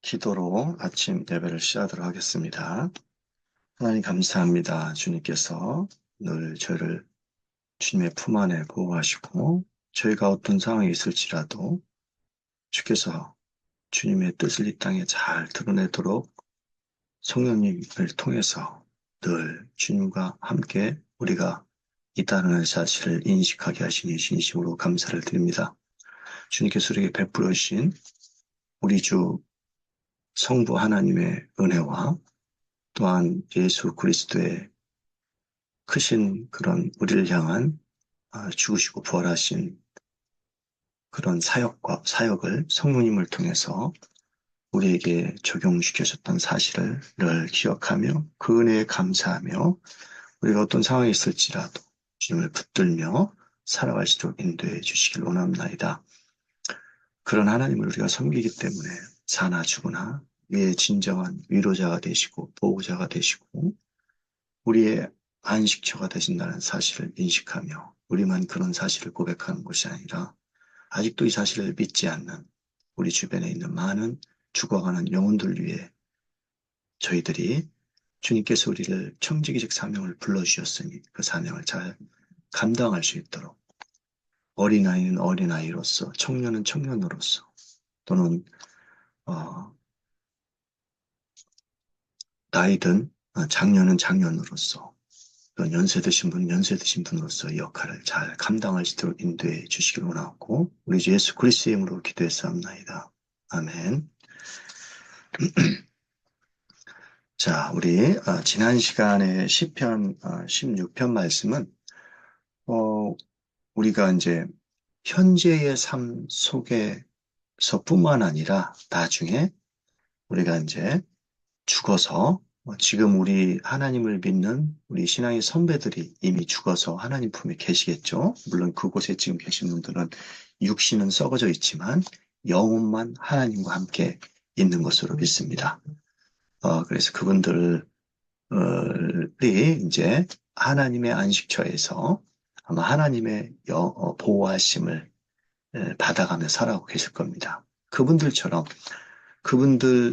기도로 아침 예배를 시작하도록 하겠습니다. 하나님 감사합니다. 주님께서 늘 저를 주님의 품 안에 보호하시고 저희가 어떤 상황이 있을지라도 주께서 주님의 뜻을 이 땅에 잘 드러내도록 성령님을 통해서 늘 주님과 함께 우리가 있다는 사실을 인식하게 하시니 진심으로 감사를 드립니다. 주님께서 우리에게 베풀어 주신 우리 주 성부 하나님의 은혜와 또한 예수 그리스도의 크신 그런 우리를 향한 죽으시고 부활하신 그런 사역을 성령님을 통해서 우리에게 적용시켜줬던 사실을 늘 기억하며 그 은혜에 감사하며 우리가 어떤 상황이 있을지라도 주님을 붙들며 살아갈 수 있도록 인도해 주시길 원합나이다. 그런 하나님을 우리가 섬기기 때문에 사나 죽으나 우리의 진정한 위로자가 되시고 보호자가 되시고 우리의 안식처가 되신다는 사실을 인식하며 우리만 그런 사실을 고백하는 것이 아니라 아직도 이 사실을 믿지 않는 우리 주변에 있는 많은 죽어가는 영혼들 위해 저희들이 주님께서 우리를 청지기적 사명을 불러주셨으니 그 사명을 잘 감당할 수 있도록 어린아이는 어린아이로서 청년은 청년으로서 또는 나이든 장년은 장년으로서 또 연세 드신 분은 연세 드신 분으로서 역할을 잘 감당할 수 있도록 인도해 주시길 원하고 우리 주 예수 그리스도의 이름으로 기도했사옵나이다. 아멘. 자, 우리 지난 시간에 시편 16편 말씀은 우리가 이제 현재의 삶 속에서뿐만 아니라 나중에 우리가 이제 죽어서 지금 우리 하나님을 믿는 우리 신앙의 선배들이 이미 죽어서 하나님 품에 계시겠죠. 물론 그곳에 지금 계신 분들은 육신은 썩어져 있지만 영혼만 하나님과 함께 있는 것으로 믿습니다. 그래서 그분들이 이제 하나님의 안식처에서 아마 하나님의 보호하심을 받아가며 살아가고 계실 겁니다. 그분들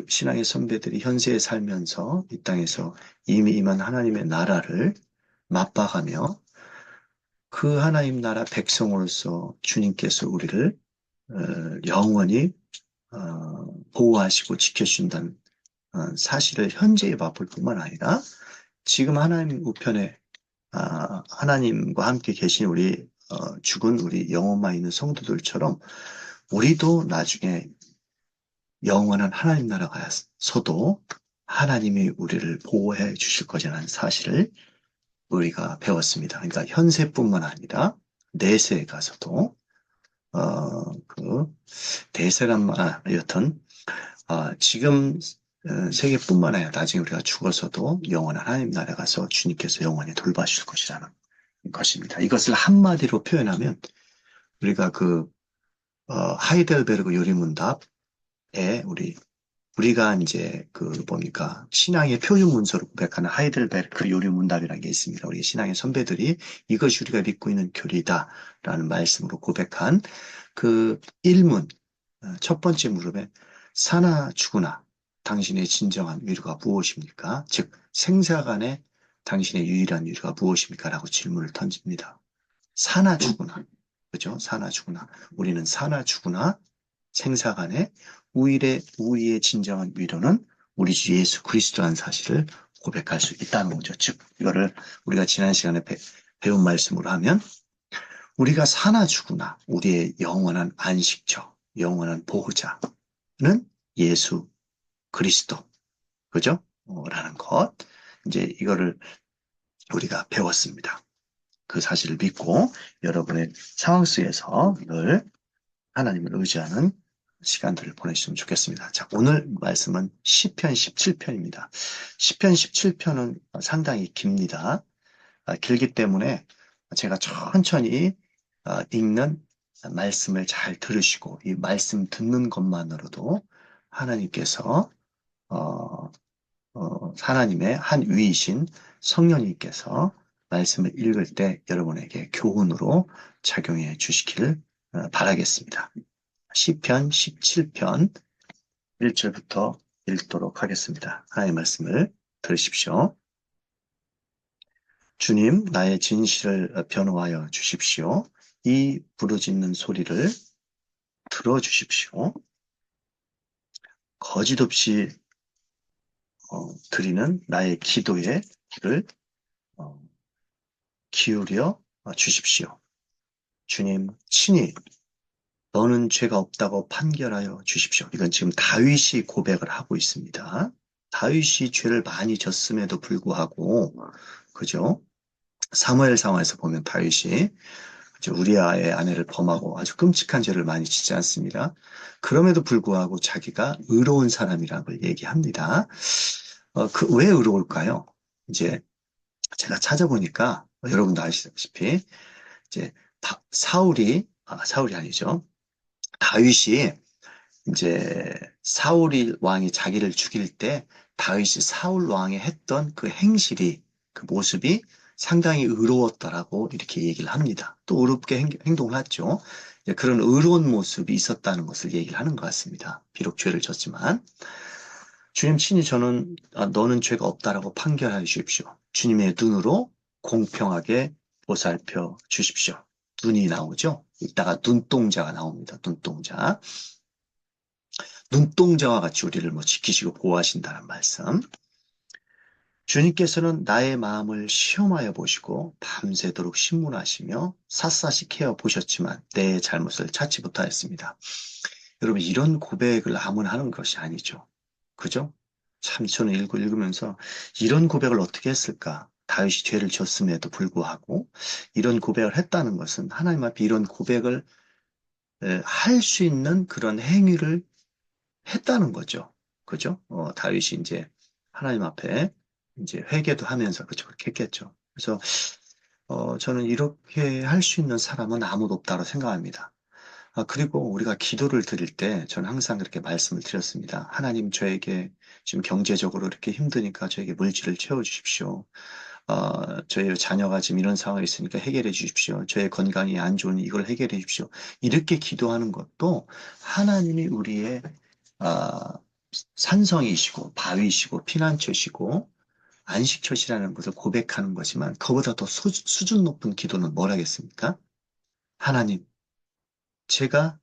신앙의 선배들이 현세에 살면서 이 땅에서 이미 임한 하나님의 나라를 맛봐가며 그 하나님 나라 백성으로서 주님께서 우리를 영원히 보호하시고 지켜주신다는 사실을 현재에 맛볼 뿐만 아니라 지금 하나님 우편에 하나님과 함께 계신 우리 죽은 우리 영혼만 있는 성도들처럼 우리도 나중에 영원한 하나님 나라 가서도 하나님이 우리를 보호해 주실 거라는 사실을 우리가 배웠습니다. 그러니까 현세뿐만 아니라 내세에 가서도 그 대세란 말 여튼 지금 세계뿐만 아니라 나중에 우리가 죽어서도 영원한 하나님 나라 가서 주님께서 영원히 돌봐주실 것이라는 것입니다. 이것을 한마디로 표현하면 우리가 하이델베르그 요리문답에 우리가 이제 뭡니까 신앙의 표준 문서로 고백하는 하이델베르크 요리문답이라는 게 있습니다. 우리 신앙의 선배들이 이것이 우리가 믿고 있는 교리다라는 말씀으로 고백한 그 1문 첫 번째 무릎에 사나 죽으나 당신의 진정한 위로가 무엇입니까? 즉 생사간에 당신의 유일한 위로가 무엇입니까? 라고 질문을 던집니다. 사나 죽으나 그죠? 사나 죽으나 우리는 사나 죽으나 생사간에 우리의 진정한 위로는 우리 주 예수 그리스도라는 사실을 고백할 수 있다는 거죠. 즉 이거를 우리가 지난 시간에 배운 말씀으로 하면 우리가 사나 죽으나 우리의 영원한 안식처, 영원한 보호자는 예수 그리스도, 그죠? 라는 것. 이제 이거를 우리가 배웠습니다. 그 사실을 믿고 여러분의 상황 속에서 늘 하나님을 의지하는 시간들을 보내시면 좋겠습니다. 자, 오늘 말씀은 시편 17편입니다. 시편 17편은 상당히 깁니다. 길기 때문에 제가 천천히 읽는 말씀을 잘 들으시고 이 말씀 듣는 것만으로도 하나님께서 하나님의 한 위이신 성령님께서 말씀을 읽을 때 여러분에게 교훈으로 작용해 주시기를 바라겠습니다. 시편 17편 1절부터 읽도록 하겠습니다. 하나님의 말씀을 들으십시오. 주님, 나의 진실을 변호하여 주십시오. 이 부르짖는 소리를 들어주십시오. 거짓없이 드리는 나의 기도에 귀를 어, 기울여 주십시오. 주님, 친히 너는 죄가 없다고 판결하여 주십시오. 이건 지금 다윗이 고백을 하고 있습니다. 다윗이 죄를 많이 졌음에도 불구하고, 그죠? 사무엘 상황에서 보면 다윗이 우리아의 아내를 범하고 아주 끔찍한 죄를 많이 짓지 않습니다. 그럼에도 불구하고 자기가 의로운 사람이라는 걸 얘기합니다. 왜 의로울까요? 이제 제가 찾아보니까 여러분도 아시다시피 이제 사울이 아니죠. 다윗이 이제 사울 왕이 자기를 죽일 때 다윗이 사울 왕이 했던 그 행실이 그 모습이 상당히 의로웠다라고 이렇게 얘기를 합니다. 또 의롭게 행동을 했죠. 그런 의로운 모습이 있었다는 것을 얘기를 하는 것 같습니다. 비록 죄를 졌지만 주님 친히 너는 죄가 없다라고 판결하여 주십시오. 주님의 눈으로 공평하게 보살펴 주십시오. 눈이 나오죠. 이따가 눈동자가 나옵니다. 눈동자. 눈동자와 같이 우리를 지키시고 보호하신다는 말씀. 주님께서는 나의 마음을 시험하여 보시고 밤새도록 신문하시며 샅샅이 캐어 보셨지만 내 잘못을 찾지 못하였습니다. 여러분, 이런 고백을 아무나 하는 것이 아니죠. 그죠? 참 저는 읽으면서 이런 고백을 어떻게 했을까? 다윗이 죄를 졌음에도 불구하고 이런 고백을 했다는 것은 하나님 앞에 이런 고백을 할 수 있는 그런 행위를 했다는 거죠. 그죠? 다윗이 이제 하나님 앞에 이제 회개도 하면서 그렇게 했겠죠. 그래서 저는 이렇게 할 수 있는 사람은 아무도 없다고 생각합니다. 그리고 우리가 기도를 드릴 때 저는 항상 그렇게 말씀을 드렸습니다. 하나님 저에게 지금 경제적으로 이렇게 힘드니까 저에게 물질을 채워주십시오. 저희 자녀가 지금 이런 상황에 있으니까 해결해 주십시오. 저의 건강이 안 좋으니 이걸 해결해 주십시오. 이렇게 기도하는 것도 하나님이 우리의 아, 산성이시고 바위시고 피난처시고 안식처시라는 것을 고백하는 거지만 그보다 더 수준 높은 기도는 뭘 하겠습니까? 하나님, 제가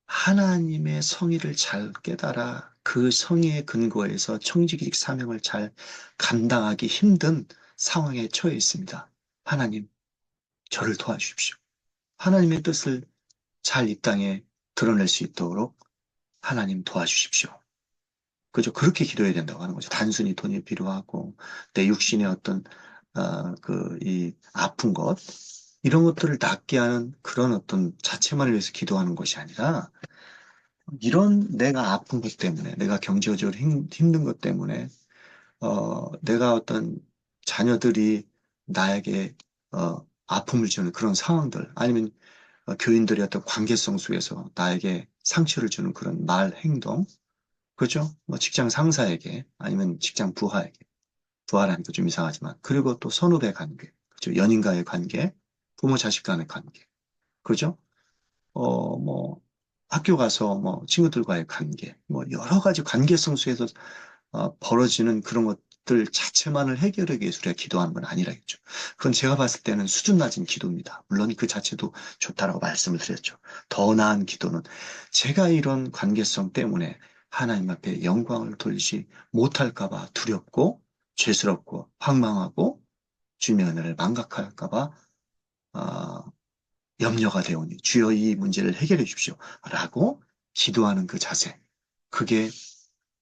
하나님의 성의를 잘 깨달아 그 성의의 근거에서 청지기직 사명을 잘 감당하기 힘든 상황에 처해 있습니다. 하나님, 저를 도와주십시오. 하나님의 뜻을 잘 이 땅에 드러낼 수 있도록 하나님 도와주십시오. 그죠? 그렇게 기도해야 된다고 하는 거죠. 단순히 돈이 필요하고, 내 육신의 어떤, 이 아픈 것, 이런 것들을 낫게 하는 그런 어떤 자체만을 위해서 기도하는 것이 아니라, 이런 내가 아픈 것 때문에, 내가 경제적으로 힘든 것 때문에, 내가 어떤 자녀들이 나에게, 아픔을 주는 그런 상황들, 아니면 교인들의 어떤 관계성 속에서 나에게 상처를 주는 그런 말, 행동, 그죠? 직장 상사에게, 아니면 직장 부하라니까 좀 이상하지만, 그리고 또 선후배 관계, 그죠? 연인과의 관계, 부모 자식 간의 관계, 그죠? 학교 가서 친구들과의 관계, 여러 가지 관계성 속에서 벌어지는 그런 것들 자체만을 해결하기 위해서 우리가 기도하는 건 아니라겠죠. 그건 제가 봤을 때는 수준 낮은 기도입니다. 물론 그 자체도 좋다라고 말씀을 드렸죠. 더 나은 기도는 제가 이런 관계성 때문에 하나님 앞에 영광을 돌리지 못할까 봐 두렵고 죄스럽고 황망하고 주님의 은혜를 망각할까 봐 염려가 되오니 주여 이 문제를 해결해 주십시오. 라고 기도하는 그 자세. 그게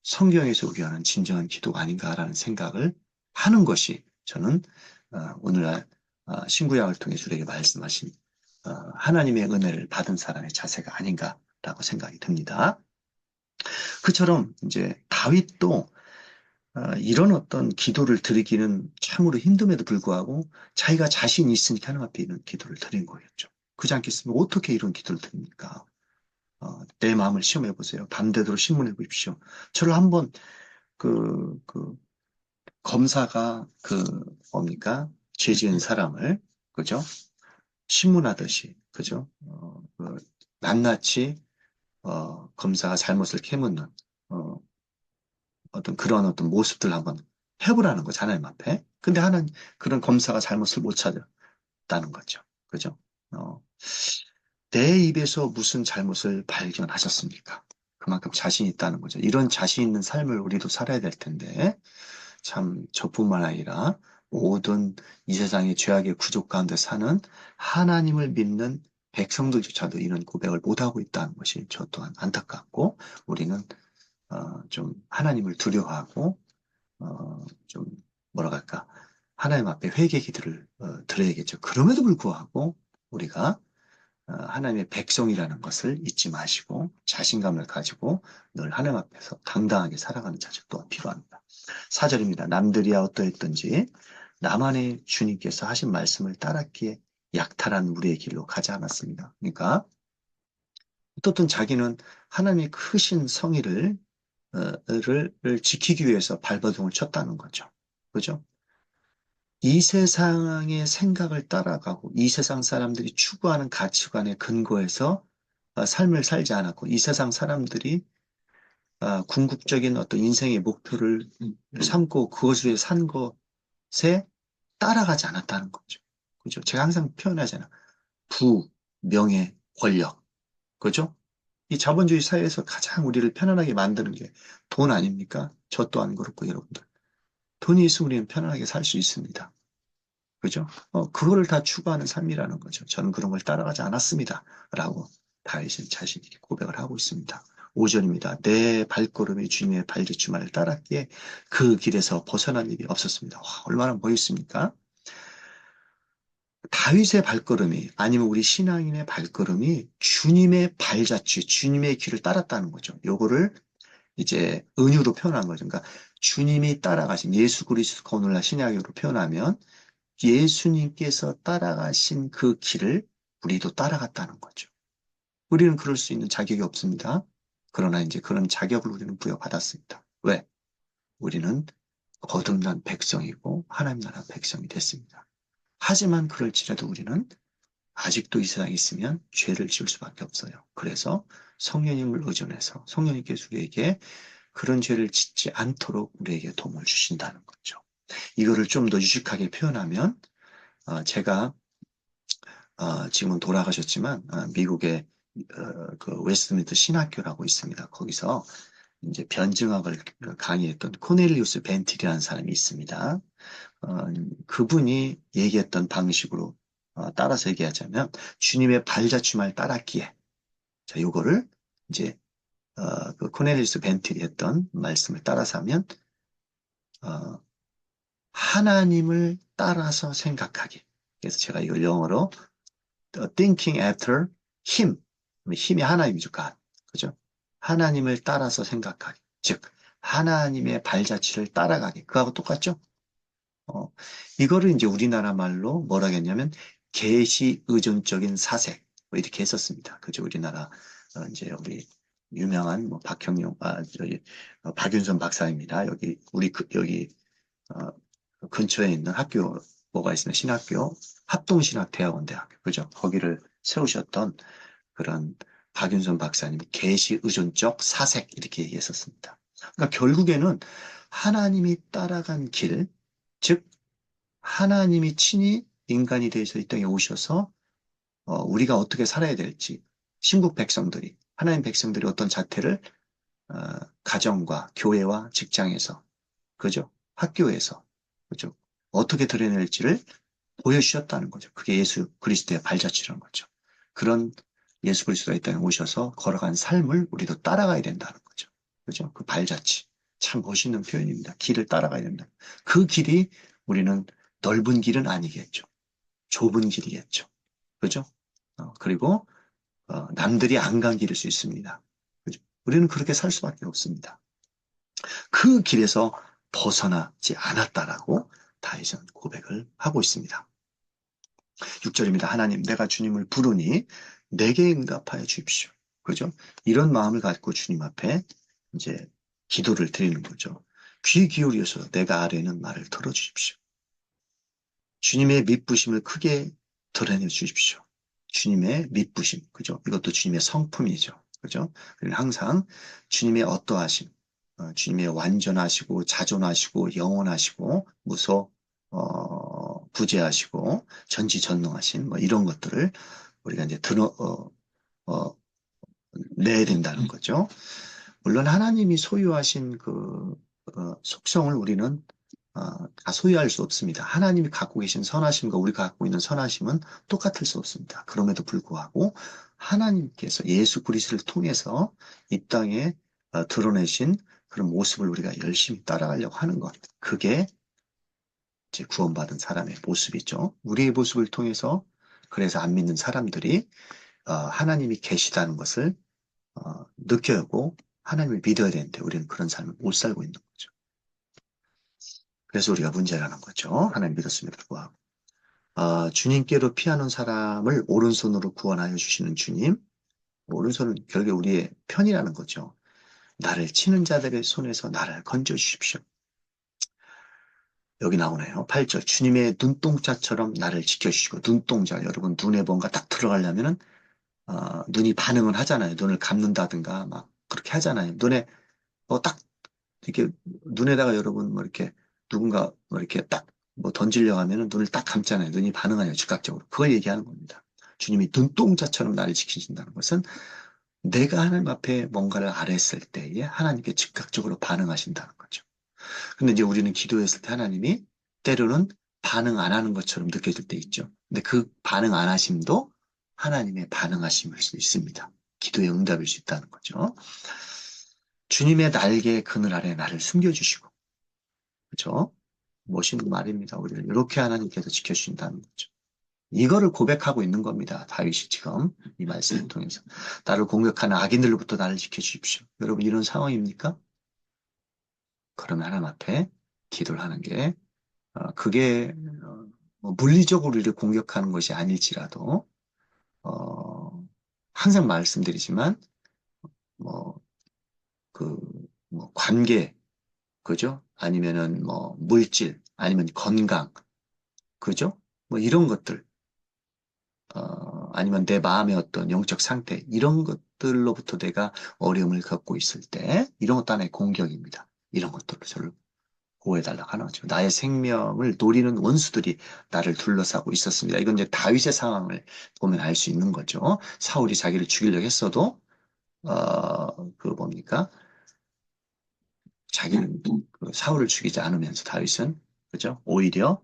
성경에서 우리하는 진정한 기도가 아닌가라는 생각을 하는 것이 저는 오늘날 신구약을 통해서 우리에게 말씀하신 하나님의 은혜를 받은 사람의 자세가 아닌가라고 생각이 듭니다. 그처럼 이제 다윗도 이런 어떤 기도를 드리기는 참으로 힘듦에도 불구하고 자기가 자신이 있으니까 하나님 앞에 이런 기도를 드린 거겠죠. 그렇지 않겠습니까? 어떻게 이런 기도를 드립니까? 내 마음을 시험해 보세요. 밤되도록 신문해 보십시오. 저를 한번 그 검사가 뭡니까? 죄 지은 사람을, 그죠? 신문하듯이, 그죠? 낱낱이 검사가 잘못을 캐묻는, 그런 어떤 모습들 한번 해보라는 거죠, 하나님 앞에. 근데 그런 검사가 잘못을 못 찾았다는 거죠. 그죠? 어, 내 입에서 무슨 잘못을 발견하셨습니까? 그만큼 자신 있다는 거죠. 이런 자신 있는 삶을 우리도 살아야 될 텐데, 참 저뿐만 아니라 모든 이 세상의 죄악의 구조 가운데 사는 하나님을 믿는 백성들조차도 이런 고백을 못하고 있다는 것이 저 또한 안타깝고, 우리는 좀 하나님을 두려워하고 좀 뭐라 할까, 하나님 앞에 회개 기도를 드려야겠죠. 그럼에도 불구하고 우리가 하나님의 백성이라는 것을 잊지 마시고 자신감을 가지고 늘 하나님 앞에서 당당하게 살아가는 자질 또한 필요합니다. 4절입니다. 남들이야 어떠했든지 나만의 주님께서 하신 말씀을 따랐기에 약탈한 우리의 길로 가지 않았습니다. 그러니까 어떻든 자기는 하나님의 크신 성의를 를 지키기 위해서 발버둥을 쳤다는 거죠. 그죠? 이 세상의 생각을 따라가고 이 세상 사람들이 추구하는 가치관에 근거해서 삶을 살지 않았고 이 세상 사람들이 궁극적인 어떤 인생의 목표를 삼고 그것 위해 산 것에 따라가지 않았다는 거죠. 그죠? 제가 항상 표현하잖아요. 부, 명예, 권력. 그죠? 이 자본주의 사회에서 가장 우리를 편안하게 만드는 게 돈 아닙니까? 저 또한 그렇고 여러분들. 돈이 있으면 우리는 편안하게 살 수 있습니다. 그죠? 그거를 다 추구하는 삶이라는 거죠. 저는 그런 걸 따라가지 않았습니다. 라고 다윗은 자신이 고백을 하고 있습니다. 5절입니다. 내 발걸음이 주님의 발뒤춤을 따랐기에 그 길에서 벗어난 일이 없었습니다. 와, 얼마나 멋있습니까? 다윗의 발걸음이 아니면 우리 신앙인의 발걸음이 주님의 발자취, 주님의 길을 따랐다는 거죠. 요거를 이제 은유로 표현한 거죠. 그러니까 주님이 따라가신 예수 그리스도 오늘날 신약으로 표현하면 예수님께서 따라가신 그 길을 우리도 따라갔다는 거죠. 우리는 그럴 수 있는 자격이 없습니다. 그러나 이제 그런 자격을 우리는 부여받았습니다. 왜? 우리는 거듭난 백성이고 하나님 나라 백성이 됐습니다. 하지만 그럴지라도 우리는 아직도 이 세상에 있으면 죄를 지을 수밖에 없어요. 그래서 성령님을 의존해서 성령님께서 우리에게 그런 죄를 짓지 않도록 우리에게 도움을 주신다는 거죠. 이거를 좀 더 유식하게 표현하면 제가 지금은 돌아가셨지만 미국의 그 웨스트민스터 신학교라고 있습니다. 거기서 이제 변증학을 강의했던 코넬리우스 벤틸이라는 사람이 있습니다. 그분이 얘기했던 방식으로 따라서 얘기하자면 주님의 발자취말 따랐기에 자 요거를 이제 그 코넬리우스 벤틸이 했던 말씀을 따라서 하면 어, 하나님을 따라서 생각하기. 그래서 제가 이걸 영어로 thinking after him. 힘이 하나님이죠. God. 그죠? 하나님을 따라서 생각하기. 즉, 하나님의 발자취를 따라가기. 그거하고 똑같죠? 어, 이거를 이제 우리나라 말로 뭐라 했냐면, 계시 의존적인 사색. 뭐 이렇게 했었습니다. 그죠? 우리나라, 이제 우리 유명한 뭐 박윤선 박사입니다. 여기, 어, 근처에 있는 학교, 뭐가 있으면 신학교, 합동신학대학원대학교, 그죠? 거기를 세우셨던 그런 박윤선 박사님이 계시 의존적 사색 이렇게 얘기했었습니다. 그러니까 결국에는 하나님이 따라간 길, 즉 하나님이 친히 인간이 되어서 이 땅에 오셔서 우리가 어떻게 살아야 될지 신국 백성들이 하나님 백성들이 어떤 자태를 어, 가정과 교회와 직장에서 그죠? 학교에서 그죠? 어떻게 드러낼지를 보여주셨다는 거죠. 그게 예수 그리스도의 발자취라는 거죠. 그런 예수 그리스도가 이 땅에 오셔서 걸어간 삶을 우리도 따라가야 된다는 거죠. 그죠? 그 발자취. 참 멋있는 표현입니다. 길을 따라가야 된다. 그 길이 우리는 넓은 길은 아니겠죠. 좁은 길이겠죠. 그죠? 그리고 남들이 안 간 길일 수 있습니다. 그죠? 우리는 그렇게 살 수밖에 없습니다. 그 길에서 벗어나지 않았다라고 다윗은 고백을 하고 있습니다. 6절입니다. 하나님, 내가 주님을 부르니 내게 응답하여 주십시오. 그죠? 이런 마음을 갖고 주님 앞에 이제 기도를 드리는 거죠. 귀 기울여서 내가 아뢰는 말을 들어주십시오. 주님의 믿부심을 크게 드러내 주십시오. 주님의 믿부심, 그죠? 이것도 주님의 성품이죠. 그죠? 우리는 항상 주님의 어떠하심, 주님의 완전하시고 자존하시고 영원하시고 부재하시고 전지전능하신 뭐 이런 것들을 우리가 이제 어, 내야 된다는 거죠. 물론 하나님이 소유하신 속성을 우리는 다 소유할 수 없습니다. 하나님이 갖고 계신 선하심과 우리가 갖고 있는 선하심은 똑같을 수 없습니다. 그럼에도 불구하고 하나님께서 예수 그리스도를 통해서 이 땅에 드러내신 그런 모습을 우리가 열심히 따라가려고 하는 것. 그게 이제 구원받은 사람의 모습이죠. 우리의 모습을 통해서 그래서 안 믿는 사람들이 하나님이 계시다는 것을 느껴야 하고 하나님을 믿어야 되는데 우리는 그런 삶을 못 살고 있는 거죠. 그래서 우리가 문제라는 거죠. 하나님 믿었음에도 불구하고. 주님께로 피하는 사람을 오른손으로 구원하여 주시는 주님. 오른손은 결국에 우리의 편이라는 거죠. 나를 치는 자들의 손에서 나를 건져 주십시오. 여기 나오네요. 8절. 주님의 눈동자처럼 나를 지켜주시고, 눈동자. 여러분, 눈에 뭔가 딱 들어가려면은, 눈이 반응은 하잖아요. 눈을 감는다든가, 막, 그렇게 하잖아요. 눈에, 딱, 이렇게, 눈에다가 여러분, 뭐, 이렇게, 누군가, 뭐, 이렇게 딱, 뭐, 던지려고 하면은 눈을 딱 감잖아요. 눈이 반응하요, 즉각적으로. 그걸 얘기하는 겁니다. 주님이 눈동자처럼 나를 지키신다는 것은 내가 하나님 앞에 뭔가를 아뢰었을 때에 하나님께 즉각적으로 반응하신다는 거죠. 근데 이제 우리는 기도했을 때 하나님이 때로는 반응 안 하는 것처럼 느껴질 때 있죠. 근데 그 반응 안 하심도 하나님의 반응하심일 수 있습니다. 기도의 응답일 수 있다는 거죠. 주님의 날개 그늘 아래 나를 숨겨주시고, 그죠? 멋있는 말입니다. 우리를 이렇게 하나님께서 지켜주신다는 거죠. 이거를 고백하고 있는 겁니다. 다윗이 지금 이 말씀을 통해서. 나를 공격하는 악인들로부터 나를 지켜주십시오. 여러분 이런 상황입니까? 그러면 하나님 앞에 기도를 하는 게 그게 뭐 물리적으로 우리를 공격하는 것이 아닐지라도 어, 항상 말씀드리지만 뭐 그 뭐 관계 그죠? 아니면은 뭐 물질 아니면 건강 그죠? 뭐 이런 것들 아니면 내 마음의 어떤 영적 상태 이런 것들로부터 내가 어려움을 겪고 있을 때 이런 것도 하나의 공격입니다. 이런 것들로 저를 보호해달라고 하는 거죠. 나의 생명을 노리는 원수들이 나를 둘러싸고 있었습니다. 이건 이제 다윗의 상황을 보면 알 수 있는 거죠. 사울이 자기를 죽이려고 했어도, 뭡니까? 자기는 사울을 죽이지 않으면서 다윗은, 그죠? 오히려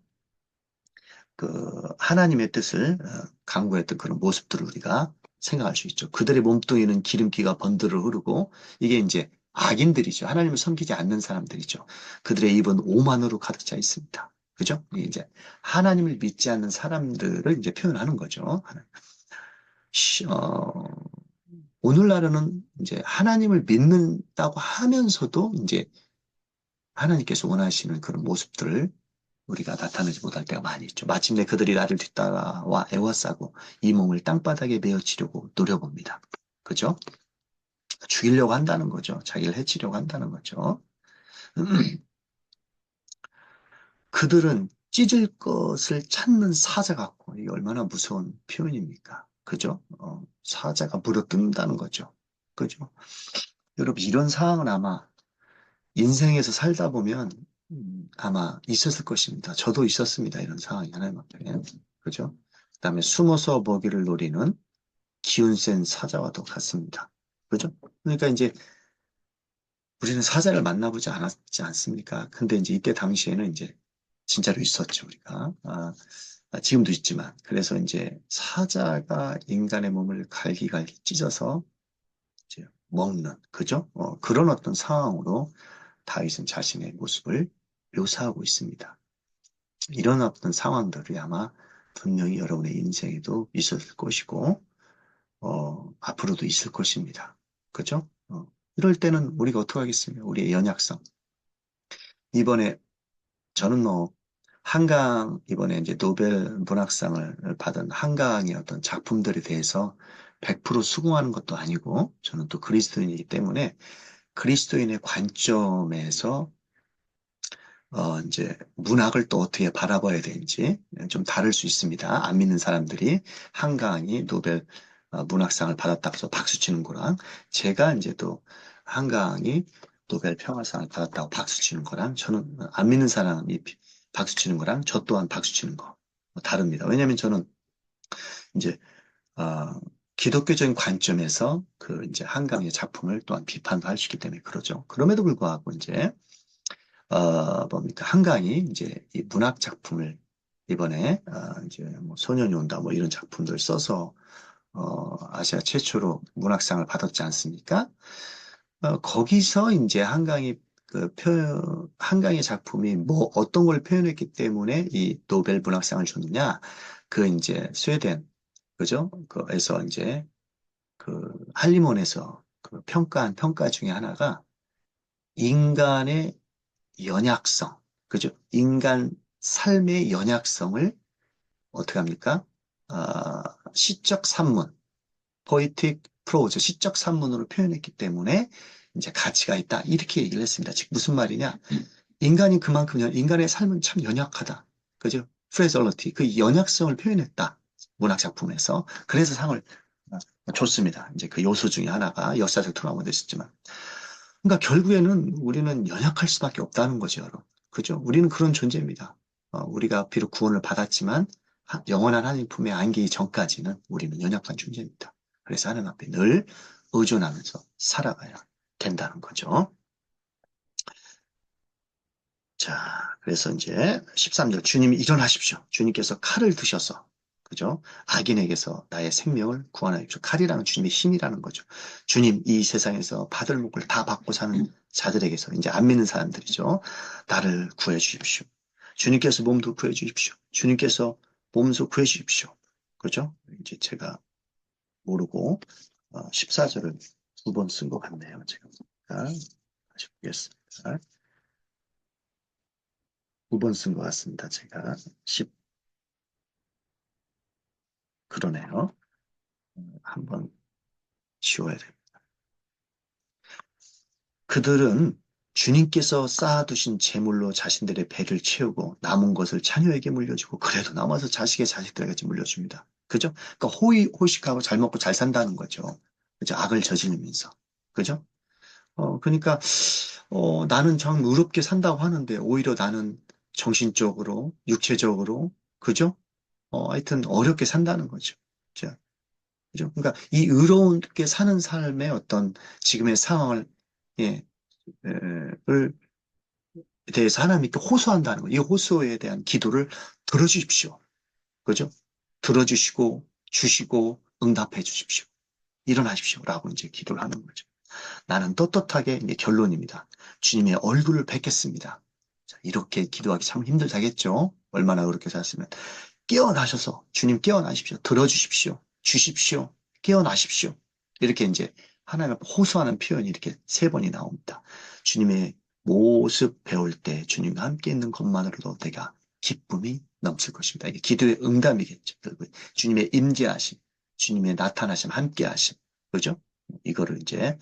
하나님의 뜻을 강구했던 그런 모습들을 우리가 생각할 수 있죠. 그들의 몸뚱이는 기름기가 번들어 흐르고 이게 이제 악인들이죠. 하나님을 섬기지 않는 사람들이죠. 그들의 입은 오만으로 가득 차 있습니다. 그죠? 이게 이제 하나님을 믿지 않는 사람들을 이제 표현하는 거죠. 어, 오늘날에는 이제 하나님을 믿는다고 하면서도 이제 하나님께서 원하시는 그런 모습들을 우리가 나타내지 못할 때가 많이 있죠. 마침내 그들이 나를 뒤따라와 애워싸고 이 몸을 땅바닥에 메어치려고 노려봅니다. 그죠? 죽이려고 한다는 거죠. 자기를 해치려고 한다는 거죠. 그들은 찢을 것을 찾는 사자 같고 이게 얼마나 무서운 표현입니까? 그죠? 사자가 물어뜯는다는 거죠. 그죠? 여러분 이런 상황은 아마 인생에서 살다 보면 아마 있었을 것입니다. 저도 있었습니다. 이런 상황이 하나님 앞에. 그죠? 그다음에 숨어서 먹이를 노리는 기운 센 사자와도 같습니다. 그죠? 그러니까 이제 우리는 사자를 만나보지 않았지 않습니까? 근데 이제 이때 당시에는 이제 진짜로 있었죠, 우리가. 지금도 있지만. 그래서 이제 사자가 인간의 몸을 갈기갈기 찢어서 이제 먹는, 그죠? 그런 어떤 상황으로 다윗은 자신의 모습을 묘사하고 있습니다. 이런 어떤 상황들이 아마 분명히 여러분의 인생에도 있었을 것이고, 앞으로도 있을 것입니다. 그죠? 이럴 때는 우리가 어떻게 하겠습니까? 우리의 연약성. 이번에 저는 뭐 한강 이번에 이제 노벨 문학상을 받은 한강의 어떤 작품들에 대해서 100% 수긍하는 것도 아니고 저는 또 그리스도인이기 때문에 그리스도인의 관점에서 이제 문학을 또 어떻게 바라봐야 되는지 좀 다를 수 있습니다. 안 믿는 사람들이 한강이 노벨 문학상을 받았다고 해서 박수 치는 거랑 제가 이제 또 한강이 노벨 평화상을 받았다고 박수 치는 거랑 저는 안 믿는 사람이 박수 치는 거랑 저 또한 박수 치는 거 다릅니다. 왜냐하면 저는 이제 어, 기독교적인 관점에서 그 이제 한강의 작품을 또한 비판도 할 수 있기 때문에 그러죠. 그럼에도 불구하고 이제 뭡니까 한강이 이제 이 문학 작품을 이번에 이제 뭐 소년이 온다 뭐 이런 작품들 써서 아시아 최초로 문학상을 받았지 않습니까? 거기서 이제 한강이 한강의 작품이 뭐 어떤 걸 표현했기 때문에 이 노벨 문학상을 줬느냐? 그 이제 스웨덴 그죠? 그에서 이제 그 한림원에서 그 평가한 평가 중에 하나가 인간의 연약성, 그죠? 인간 삶의 연약성을 어떻게 합니까? 시적 산문, 포에틱 프로즈, 시적 산문으로 표현했기 때문에 이제 가치가 있다. 이렇게 얘기를 했습니다. 즉 무슨 말이냐? 인간이 그만큼 인간의 삶은 참 연약하다. 그죠? 프레절러티, 그 연약성을 표현했다. 문학 작품에서. 그래서 상을 줬습니다. 이제 그 요소 중에 하나가 역사적 트라우마도 있었지만. 그러니까 결국에는 우리는 연약할 수밖에 없다는 거죠, 여러분. 그죠? 우리는 그런 존재입니다. 우리가 비록 구원을 받았지만 영원한 하나님 품에 안기기 전까지는 우리는 연약한 존재입니다. 그래서 하나님 앞에 늘 의존하면서 살아가야 된다는 거죠. 자, 그래서 이제 13절 주님이 일어나십시오. 주님께서 칼을 드셔서 그죠? 악인에게서 나의 생명을 구원하십시오. 칼이라는 주님의 힘이라는 거죠. 주님 이 세상에서 받을 목을 다 받고 사는 자들에게서 이제 안 믿는 사람들이죠. 나를 구해 주십시오. 주님께서 몸도 구해 주십시오. 주님께서 몸소 구해 주십시오. 그죠? 이제 제가 모르고 14절을 두 번 쓴 것 같네요. 제가 다시 보겠습니다. 두 번 쓴 것 같습니다. 제가 10 그러네요. 한번 지워야 됩니다. 그들은 주님께서 쌓아두신 재물로 자신들의 배를 채우고 남은 것을 자녀에게 물려주고 그래도 남아서 자식의 자식들에게 물려줍니다. 그죠? 그러니까 호의호식하고 잘 먹고 잘 산다는 거죠. 그죠? 악을 저지르면서. 그죠? 그러니까 나는 참 의롭게 산다고 하는데 오히려 나는 정신적으로, 육체적으로, 그죠? 하여튼 어렵게 산다는 거죠. 자, 그죠? 그러니까 이 의롭게 사는 삶의 어떤 지금의 상황을 예, 을 대해서 하나님께 호소한다는 거예요. 이 호소에 대한 기도를 들어주십시오. 그죠? 들어주시고 주시고 응답해 주십시오. 일어나십시오. 라고 이제 기도를 하는 거죠. 나는 떳떳하게 이제 결론입니다. 주님의 얼굴을 뵙겠습니다. 자, 이렇게 기도하기 참 힘들다겠죠? 얼마나 그렇게 살았으면. 깨어나셔서 주님 깨어나십시오. 들어주십시오. 주십시오. 깨어나십시오. 이렇게 이제 하나님 앞에 호소하는 표현이 이렇게 세 번이 나옵니다. 주님의 모습 배울 때 주님과 함께 있는 것만으로도 내가 기쁨이 넘칠 것입니다. 이게 기도의 응답이겠죠. 주님의 임재하심, 주님의 나타나심, 함께하심. 그죠? 이거를 이제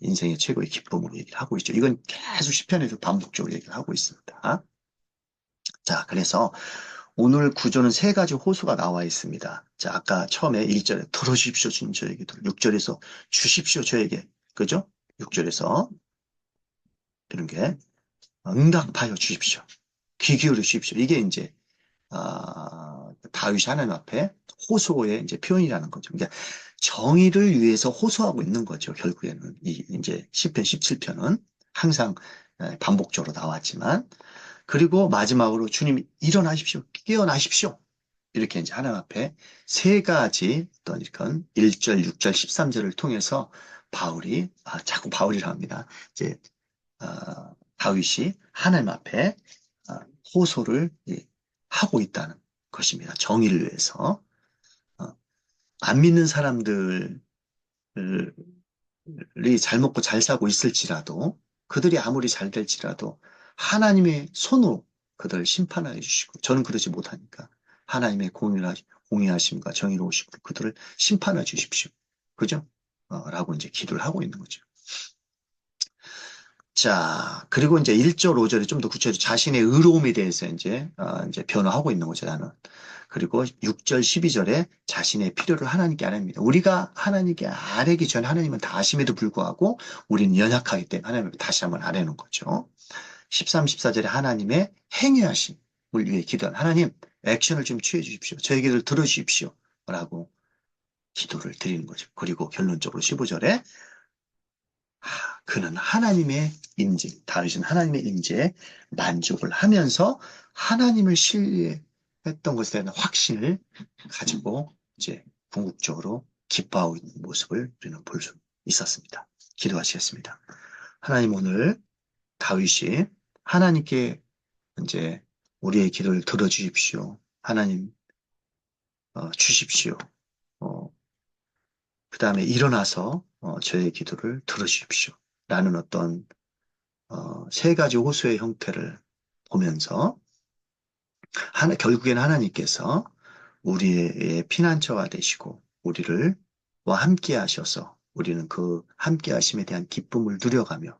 인생의 최고의 기쁨으로 얘기를 하고 있죠. 이건 계속 시편에서 반복적으로 얘기를 하고 있습니다. 자, 그래서 오늘 구조는 세 가지 호수가 나와 있습니다. 자, 아까 처음에 1절에 들어주십시오, 주님 저에게. 6절에서 주십시오, 저에게. 그죠? 6절에서 이런 게 응답하여 주십시오. 귀 기울여 주십시오. 이게 이제 다윗이 하나님 앞에 호소의 이제 표현이라는 거죠. 그러니까 정의를 위해서 호소하고 있는 거죠. 결국에는 이제 시편 17편은 항상 반복적으로 나왔지만 그리고 마지막으로 주님 일어나십시오. 깨어나십시오. 이렇게 이제 하나님 앞에 세 가지 어떤 이런 1절, 6절, 13절을 통해서 바울이 자꾸 바울이라 합니다. 이제 다윗이 하나님 앞에 호소를 하고 있다는 것입니다. 정의를 위해서. 안 믿는 사람들이 잘 먹고 잘 사고 있을지라도 그들이 아무리 잘 될지라도 하나님의 손으로 그들을 심판하여 주시고 저는 그러지 못하니까 하나님의 공의하심과 정의로우심으로 그들을 심판해 주십시오. 그죠? 라고 이제 기도를 하고 있는 거죠. 자, 그리고 이제 1절, 5절이 좀 더 구체적으로 자신의 의로움에 대해서 이제 변화하고 있는 거죠, 나는. 그리고 6절, 12절에 자신의 필요를 하나님께 아뢰입니다. 우리가 하나님께 아뢰기 전에 하나님은 다 아심에도 불구하고 우리는 연약하기 때문에 하나님을 다시 한번 아뢰는 거죠. 13, 14절에 하나님의 행위하심을 위해 기도한 하나님 액션을 좀 취해 주십시오. 저희 기도를 들어주십시오. 라고 기도를 드리는 거죠. 그리고 결론적으로 15절에 그는 하나님의 인재, 다윗은 하나님의 인재에 만족을 하면서 하나님을 신뢰했던 것에 대한 확신을 가지고 이제 궁극적으로 기뻐하고 있는 모습을 우리는 볼 수 있었습니다. 기도하시겠습니다. 하나님 오늘 다윗이 하나님께 이제 우리의 기도를 들어주십시오. 하나님 주십시오. 어, 그 다음에 일어나서 저의 기도를 들어주십시오. 라는 어떤 세 가지 호소의 형태를 보면서 결국에는 하나님께서 우리의 피난처가 되시고 우리를 와 함께 하셔서 우리는 그 함께 하심에 대한 기쁨을 누려가며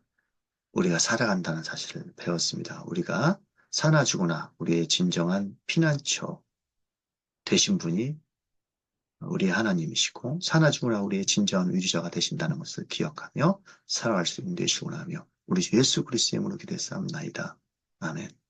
우리가 살아간다는 사실을 배웠습니다. 우리가 사나 죽으나 우리의 진정한 피난처 되신 분이 우리의 하나님이시고 사나 죽으나 우리의 진정한 의지자가 되신다는 것을 기억하며 살아갈 수 있는 되시구나 하며 우리 주 예수 그리스도의 이름으로 기도했사옵나이다. 아멘.